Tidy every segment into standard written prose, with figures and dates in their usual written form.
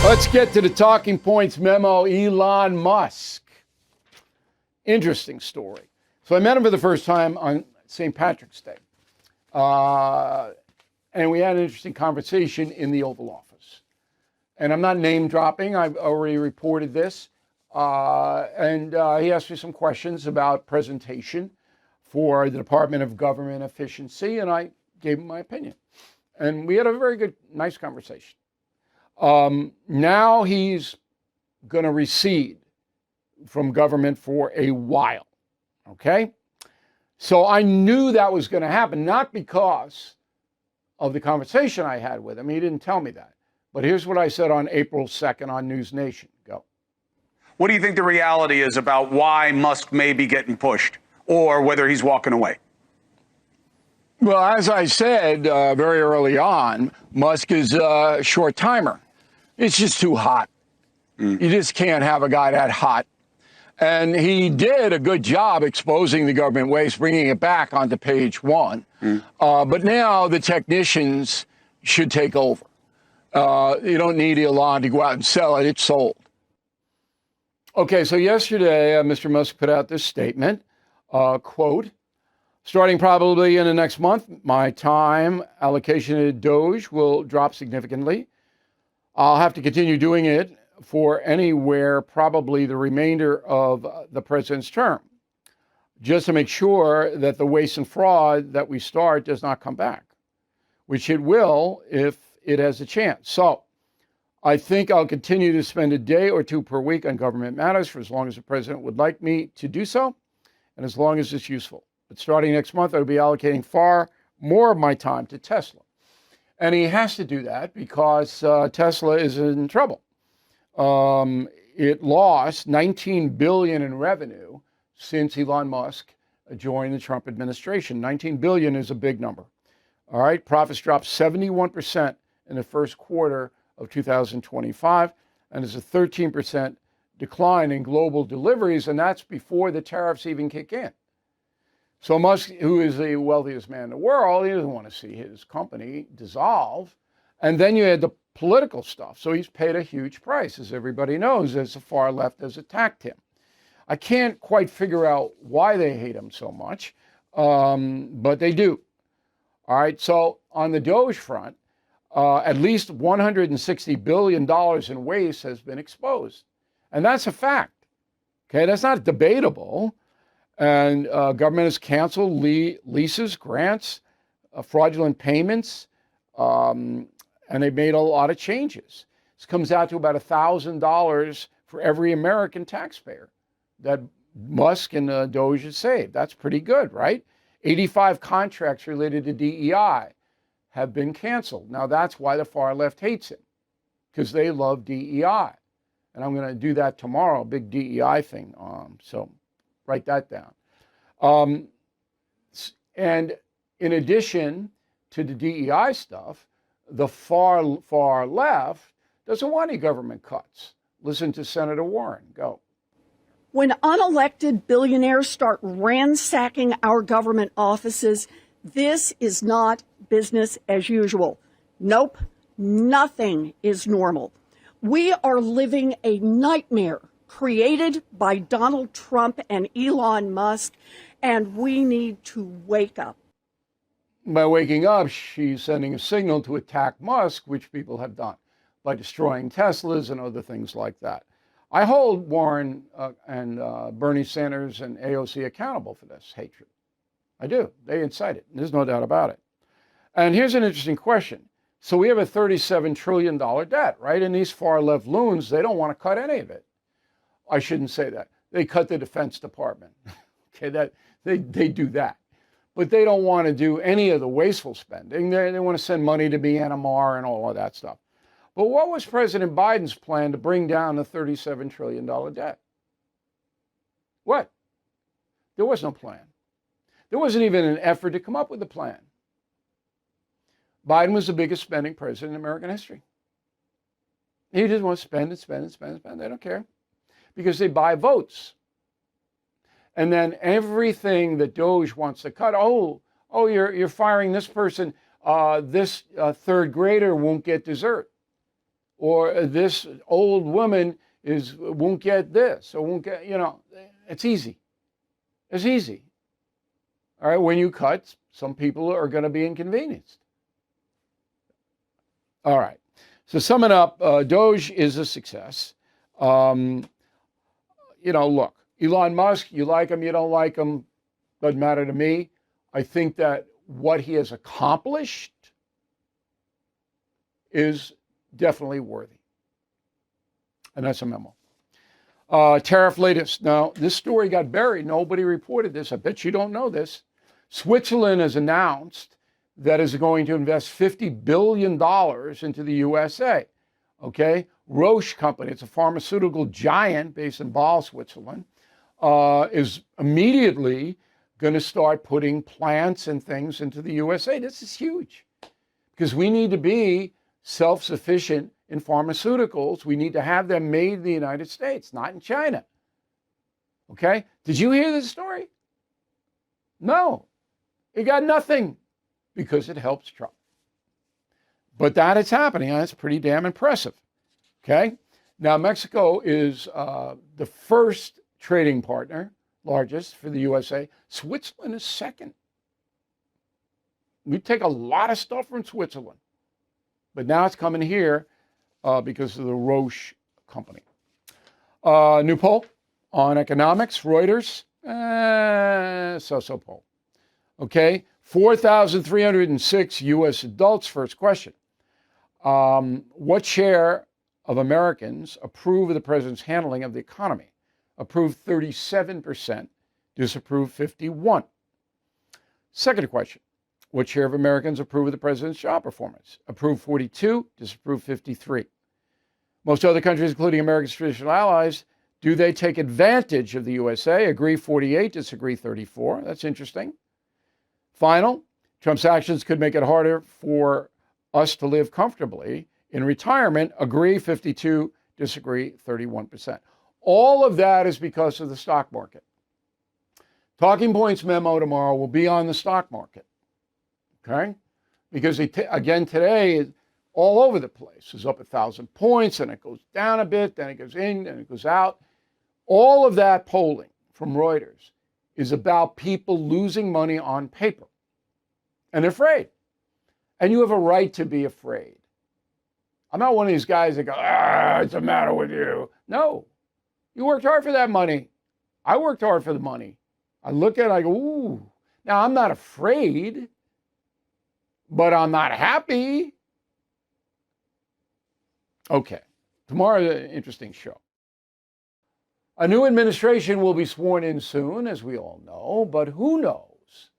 Let's get to the talking points memo. Elon Musk. Interesting story. So I met him for the first time on St. Patrick's Day. And we had an interesting conversation in the Oval Office. And I'm not name dropping. I've already reported this. And he asked me some questions about presentation for the Department of Government Efficiency. And I gave him my opinion. And we had a very good, nice conversation. Now he's going to recede from government for a while, okay? So I knew that was going to happen, not because of the conversation I had with him. He didn't tell me that. But here's what I said on April 2nd on News Nation. Go. What do you think the reality is about why Musk may be getting pushed or whether he's walking away? Well, as I said very early on, Musk is a short timer. It's just too hot. You just can't have a guy that hot. And he did a good job exposing the government waste, bringing it back onto page one. But now the technicians should take over. You don't need Elon to go out and sell it. It's sold. Okay, so yesterday, Mr. Musk put out this statement, quote, starting probably in the next month, my time allocation to DOGE will drop significantly. I'll have to continue doing it for anywhere, probably the remainder of the president's term, just to make sure that the waste and fraud that we start does not come back, which it will if it has a chance. So I think I'll continue to spend a day or two per week on government matters for as long as the president would like me to do so, and as long as it's useful. But starting next month, I'll be allocating far more of my time to Tesla. And he has to do that because Tesla is in trouble. It lost $19 billion in revenue since Elon Musk joined the Trump administration. $19 billion is a big number. All right, profits dropped 71% in the first quarter of 2025, and there's a 13% decline in global deliveries, and that's before the tariffs even kick in. So Musk, who is the wealthiest man in the world, he doesn't want to see his company dissolve. And then you had the political stuff. So he's paid a huge price, as everybody knows, as the far left has attacked him. I can't quite figure out why they hate him so much, but they do. All right, so on the DOGE front, at least $160 billion in waste has been exposed. And that's a fact. Okay, that's not debatable. And government has canceled leases, grants, fraudulent payments, and they've made a lot of changes. This comes out to about $1,000 for every American taxpayer that Musk and DOGE has saved. That's pretty good, right? 85 contracts related to DEI have been canceled. Now, that's why the far left hates him, because they love DEI. And I'm going to do that tomorrow, a big DEI thing. So write that down. And in addition to the DEI stuff, the far left doesn't want any government cuts. Listen to Senator Warren. Go. When unelected billionaires start ransacking our government offices, this is not business as usual. Nope, nothing is normal. We are living a nightmare created by Donald Trump and Elon Musk, and we need to wake up. By waking up, she's sending a signal to attack Musk, which people have done by destroying Teslas and other things like that. I hold Warren and Bernie Sanders and AOC accountable for this hatred. I do. They incite it. There's no doubt about it. And here's an interesting question. So we have a $37 trillion debt, right? And these far left loons, they don't want to cut any of it. I shouldn't say that. They cut the Defense Department. Okay, that they do that. But they don't want to do any of the wasteful spending. They want to send money to Myanmar and all of that stuff. But what was President Biden's plan to bring down the $37 trillion debt? What? There was no plan. There wasn't even an effort to come up with a plan. Biden was the biggest spending president in American history. He just wants to spend and spend and spend and spend. They don't care because they buy votes. And then everything that DOGE wants to cut, you're firing this person, this third grader won't get dessert. or this old woman won't get this, or won't get, it's easy. It's easy. All right, when you cut, some people are going to be inconvenienced. All right, so summing up, DOGE is a success. Look, Elon Musk, you like him, you don't like him, doesn't matter to me. I think that what he has accomplished is definitely worthy. And that's a memo. Tariff latest. Now, this story got buried. Nobody reported this. I bet you don't know this. Switzerland has announced that is going to invest $50 billion into the USA. Okay? Roche Company, it's a pharmaceutical giant based in Basel, Switzerland, is immediately going to start putting plants and things into the USA. This is huge because we need to be self-sufficient in pharmaceuticals. We need to have them made in the United States, not in China. Okay? Did you hear this story? No. It got nothing because it helps Trump. But that is happening, and that's pretty damn impressive. Okay? Now, Mexico is the first trading partner, largest for the USA. Switzerland is second. We take a lot of stuff from Switzerland. But now it's coming here because of the Roche company. New poll on economics, Reuters, so-so poll. Okay, 4,306 U.S. adults. First question. What share of Americans approve of the president's handling of the economy? Approve 37%, disapprove 51%. Second question. What share of Americans approve of the president's job performance? Approve 42%, disapprove 53%. Most other countries, including America's traditional allies, do they take advantage of the USA? Agree 48%, disagree 34%. That's interesting. Final, Trump's actions could make it harder for us to live comfortably in retirement. Agree 52%, disagree 31%. All of that is because of the stock market. Talking Points memo tomorrow will be on the stock market. Okay? Because again, today, all over the place. It's up 1,000 points, and it goes down a bit, then it goes in, then it goes out. All of that polling from Reuters is about people losing money on paper. And they're afraid. And you have a right to be afraid. I'm not one of these guys that go, what's the matter with you? No. You worked hard for that money. I worked hard for the money. I look at it, I go, ooh. Now, I'm not afraid, but I'm not happy. Okay. Tomorrow is an interesting show. A new administration will be sworn in soon, as we all know, but who knows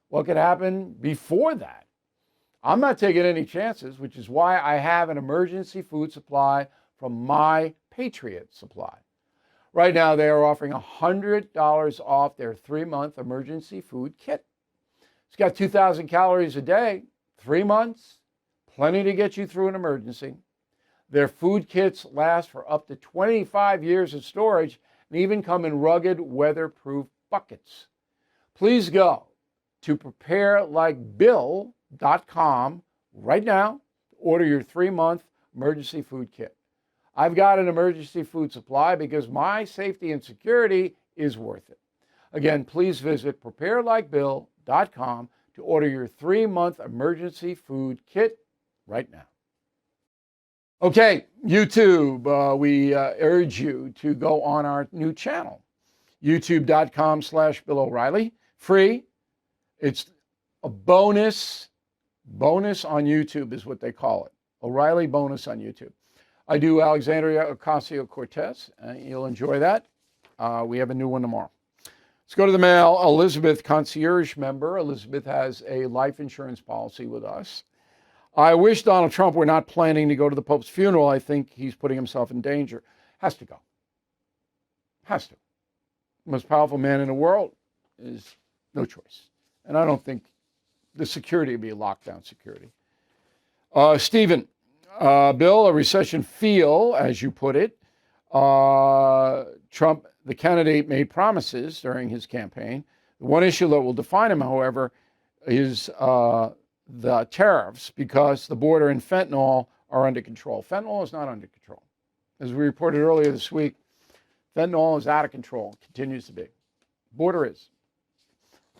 what could happen before that? I'm not taking any chances, which is why I have an emergency food supply from my Patriot Supply. Right now, they are offering $100 off their 3-month emergency food kit. It's got 2,000 calories a day, 3 months, plenty to get you through an emergency. Their food kits last for up to 25 years of storage and even come in rugged, weatherproof buckets. Please go to preparelikebill.com right now to order your 3-month emergency food kit. I've got an emergency food supply because my safety and security is worth it. Again, please visit preparelikebill.com to order your 3-month emergency food kit right now. Okay, YouTube, we urge you to go on our new channel, youtube.com/Bill O'Reilly. Free. It's a bonus on YouTube is what they call it. O'Reilly bonus on YouTube. I do Alexandria Ocasio-Cortez. You'll enjoy that. We have a new one tomorrow. Let's go to the mail. Elizabeth, concierge member. Elizabeth has a life insurance policy with us. I wish Donald Trump were not planning to go to the Pope's funeral. I think he's putting himself in danger. Has to go. Has to. The most powerful man in the world is no choice. And I don't think the security would be lockdown security. Stephen, Bill, a recession feel, as you put it. Trump, the candidate, made promises during his campaign. The one issue that will define him, however, is the tariffs, because the border and fentanyl are under control. Fentanyl is not under control. As we reported earlier this week, fentanyl is out of control, continues to be. Border is.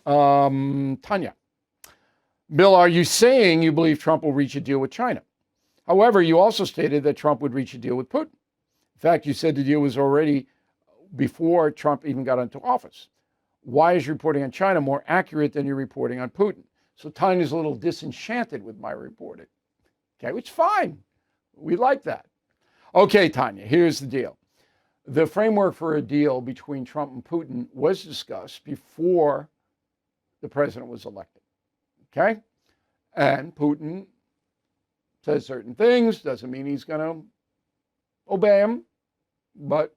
Tanya. Bill, are you saying you believe Trump will reach a deal with China? However, you also stated that Trump would reach a deal with Putin. In fact, you said the deal was already before Trump even got into office. Why is your reporting on China more accurate than your reporting on Putin? So Tanya's a little disenchanted with my reporting. Okay, which is fine. We like that. Okay, Tanya, here's the deal. The framework for a deal between Trump and Putin was discussed before the president was elected. Okay? And Putin says certain things, doesn't mean he's going to obey him, but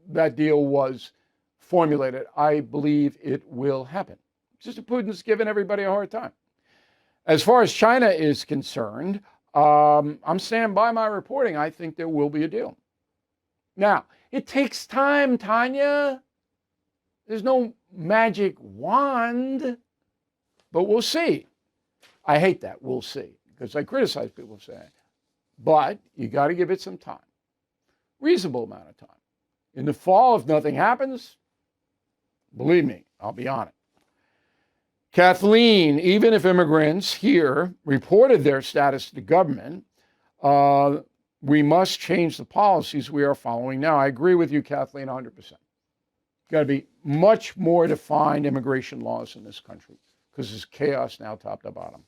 that deal was formulated. I believe it will happen. It's just that Putin's giving everybody a hard time. As far as China is concerned, I'm standing by my reporting. I think there will be a deal. Now, it takes time, Tanya. There's no magic wand, but we'll see. I hate that, we'll see, because I criticize people saying, but you got to give it some time. Reasonable amount of time. In the fall, if nothing happens, believe me, I'll be on it. Kathleen, even if immigrants here reported their status to the government, we must change the policies we are following now. I agree with you, Kathleen, 100%. Got to be much more defined immigration laws in this country because there's chaos now top to bottom.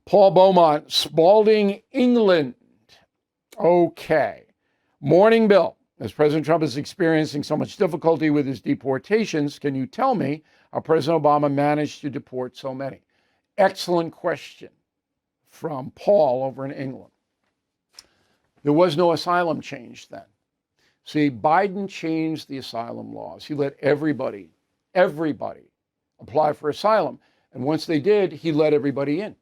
Paul Beaumont, Spalding, England. Okay. Morning, Bill. As President Trump is experiencing so much difficulty with his deportations, can you tell me how President Obama managed to deport so many? Excellent question from Paul over in England. There was no asylum change then. See, Biden changed the asylum laws. He let everybody apply for asylum. And once they did, he let everybody in.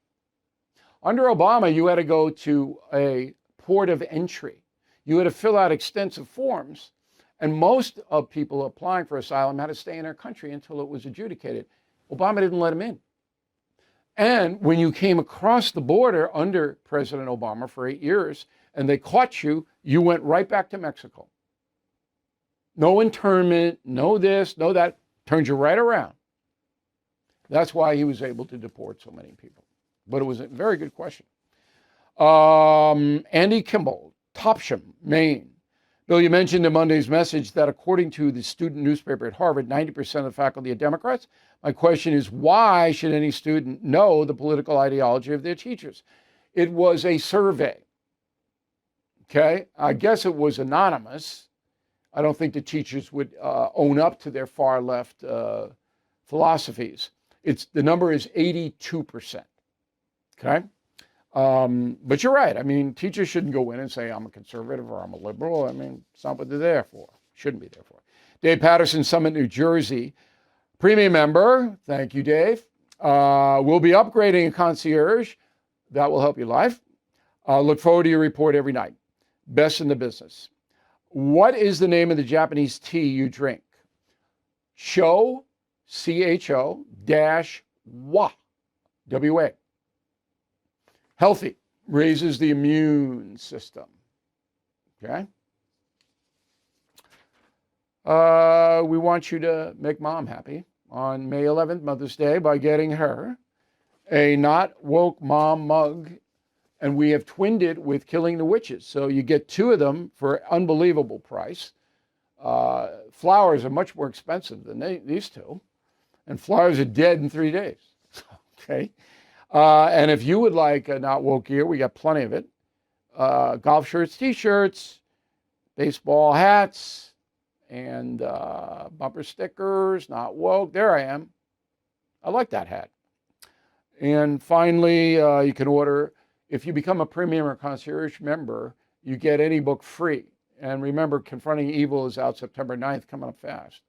Under Obama, you had to go to a port of entry. You had to fill out extensive forms. And most of people applying for asylum had to stay in their country until it was adjudicated. Obama didn't let them in. And when you came across the border under President Obama for 8 years and they caught you, you went right back to Mexico. No internment, no this, no that, turned you right around. That's why he was able to deport so many people. But it was a very good question. Andy Kimball, Topsham, Maine. Bill, you mentioned in Monday's message that according to the student newspaper at Harvard, 90% of the faculty are Democrats. My question is, why should any student know the political ideology of their teachers? It was a survey. Okay, I guess it was anonymous. I don't think the teachers would own up to their far left philosophies. The number is 82%. Okay. But you're right. I mean, teachers shouldn't go in and say, I'm a conservative or I'm a liberal. I mean, it's not what they're there for. Shouldn't be there for. Dave Patterson, Summit, New Jersey. Premium member. Thank you, Dave. We'll be upgrading a concierge. That will help your life. Look forward to your report every night. Best in the business. What is the name of the Japanese tea you drink? Cho, C-H-O, dash, wa, W-A. Healthy, raises the immune system. Okay? We want you to make mom happy on May 11th, Mother's Day, by getting her a Not Woke Mom mug. And we have twinned it with Killing the Witches. So you get two of them for an unbelievable price. Flowers are much more expensive than these two. And flowers are dead in 3 days. Okay? And if you would like Not Woke gear, we got plenty of it. Golf shirts, T-shirts, baseball hats, and bumper stickers, Not Woke. There I am. I like that hat. And finally, you can order, if you become a premium or concierge member, you get any book free. And remember, Confronting Evil is out September 9th, coming up fast.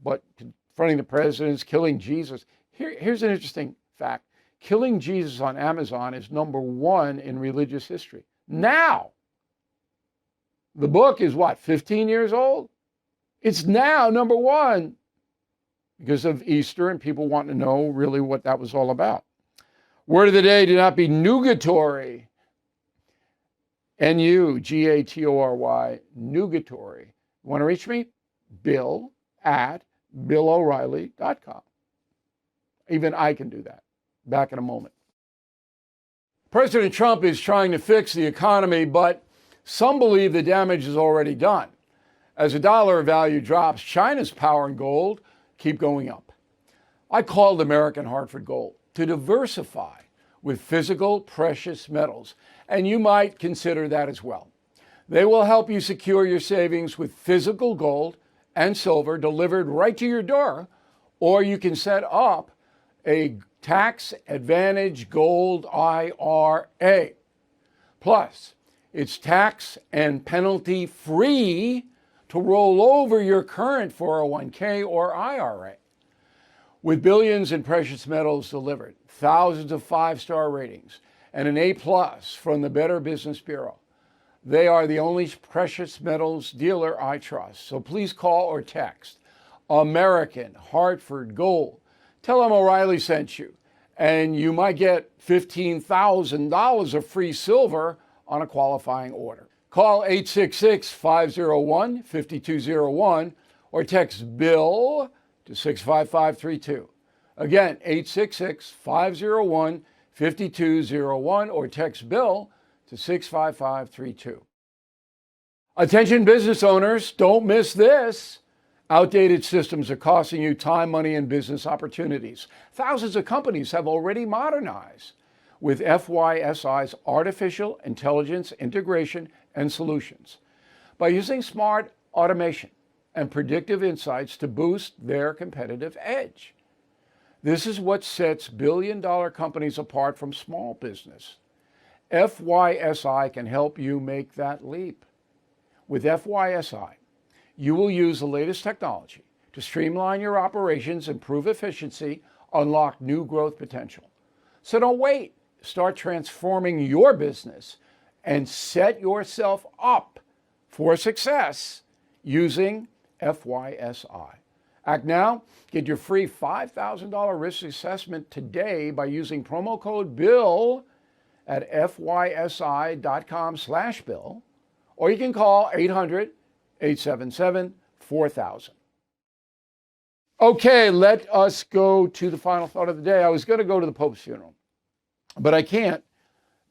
But Confronting the Presidents, Killing Jesus. Here's an interesting fact. Killing Jesus on Amazon is #1 in religious history. Now, the book is what, 15 years old? It's now #1 because of Easter and people wanting to know really what that was all about. Word of the day, do not be nugatory. N-U-G-A-T-O-R-Y, Nugatory. Want to reach me? Bill at BillO'Reilly.com. Even I can do that. Back in a moment. President Trump is trying to fix the economy, but some believe the damage is already done. As the dollar value drops, China's power and gold keep going up. I called American Hartford Gold to diversify with physical precious metals, and you might consider that as well. They will help you secure your savings with physical gold and silver delivered right to your door, or you can set up a tax advantage gold IRA. Plus, it's tax and penalty free to roll over your current 401k or IRA. With billions in precious metals delivered, thousands of five-star ratings, and an A+ from the Better Business Bureau, they are the only precious metals dealer I trust. So please call or text American Hartford Gold. Tell them O'Reilly sent you, and you might get $15,000 of free silver on a qualifying order. Call 866-501-5201 or text BILL to 65532. Again, 866-501-5201 or text BILL to 65532. Attention business owners, don't miss this. Outdated systems are costing you time, money, and business opportunities. Thousands of companies have already modernized with FYSI's artificial intelligence integration and solutions by using smart automation and predictive insights to boost their competitive edge. This is what sets billion-dollar companies apart from small business. FYSI can help you make that leap. With FYSI, you will use the latest technology to streamline your operations, improve efficiency, unlock new growth potential. So don't wait. Start transforming your business and set yourself up for success using FYSI. Act now. Get your free $5,000 risk assessment today by using promo code BILL at fysi.com/bill, or you can call 800-877-4000. Okay, let us go to the final thought of the day. I was going to go to the Pope's funeral, but I can't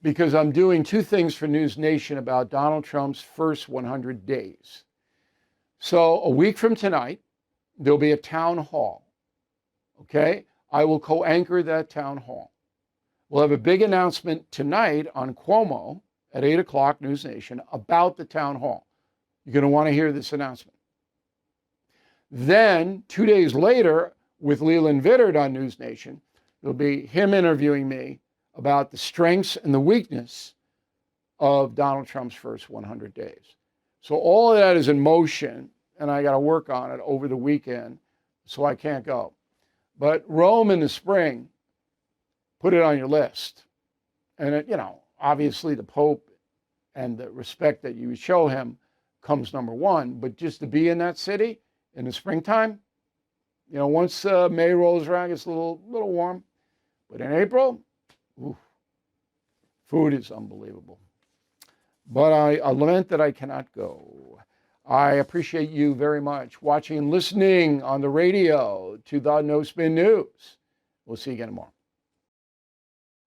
because I'm doing two things for News Nation about Donald Trump's first 100 days. So a week from tonight, there'll be a town hall, okay? I will co-anchor that town hall. We'll have a big announcement tonight on Cuomo at 8 o'clock, News Nation, about the town hall. You're going to want to hear this announcement. Then, 2 days later, with Leland Vittert on News Nation, it'll be him interviewing me about the strengths and the weakness of Donald Trump's first 100 days. So all of that is in motion, and I got to work on it over the weekend, so I can't go. But Rome in the spring, put it on your list. And, it, obviously the Pope and the respect that you show him comes number one. But just to be in that city in the springtime, once May rolls around, it gets a little warm. But in April, food is unbelievable. But I lament that I cannot go. I appreciate you very much watching and listening on the radio to the No Spin News. We'll see you again tomorrow.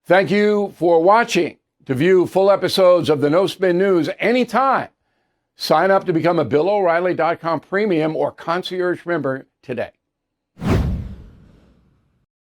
Thank you for watching. To view full episodes of the No Spin News anytime, sign up to become a BillO'Reilly.com premium or concierge member today.